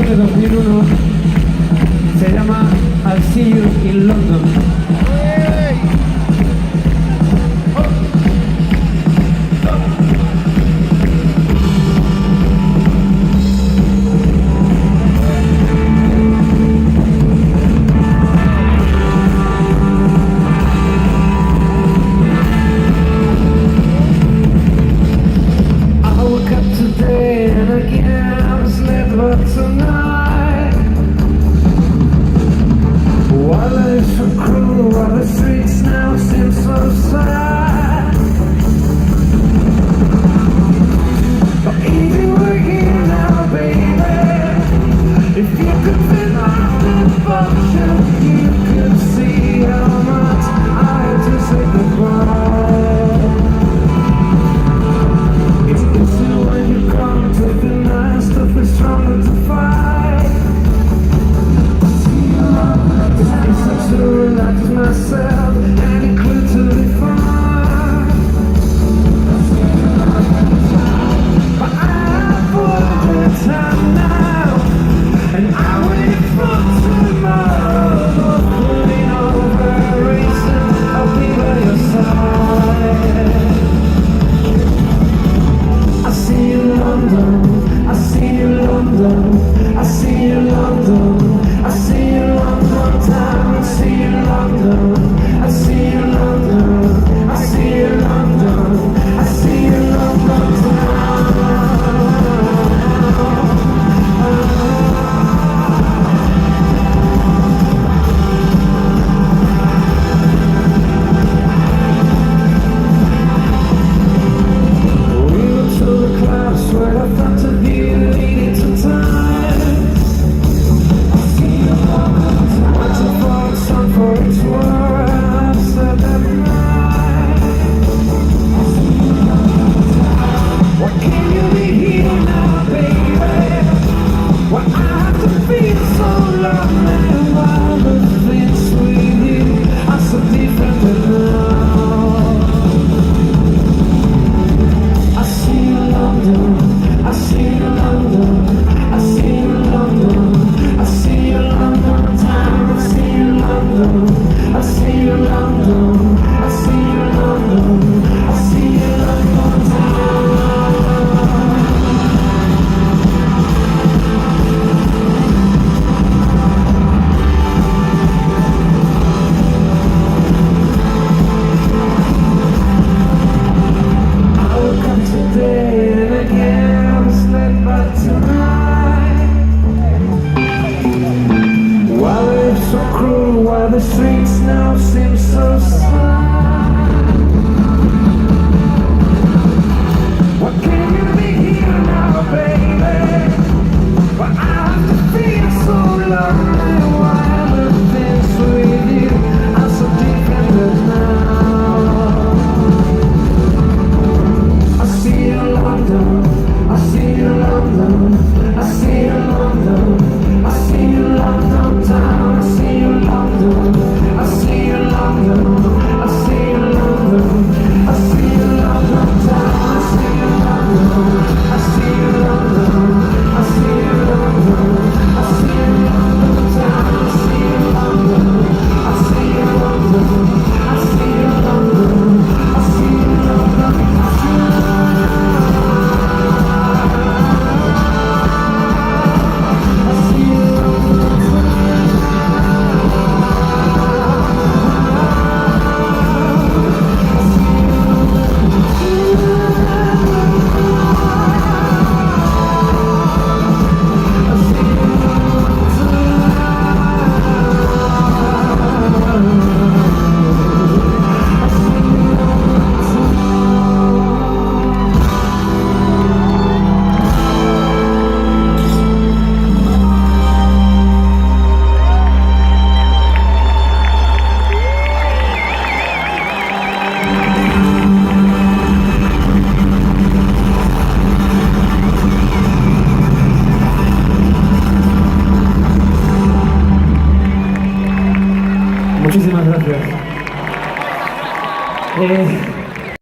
de 2001, se llama I'll See You in London. The streets now seem so sad. What can you be here now, baby? But I have to feel so lonely while the things with you are so different now. I see you in London, I see you in London, I see you in London, I see you in London town, I see you in London. I see you in London, I see you in London, I see you in London town, I see you in London, I see you in London, I see you in London, I see you in London town, I see you in London, I see you in London, I see you in London, I see you in London, I see you in Muchísimas gracias.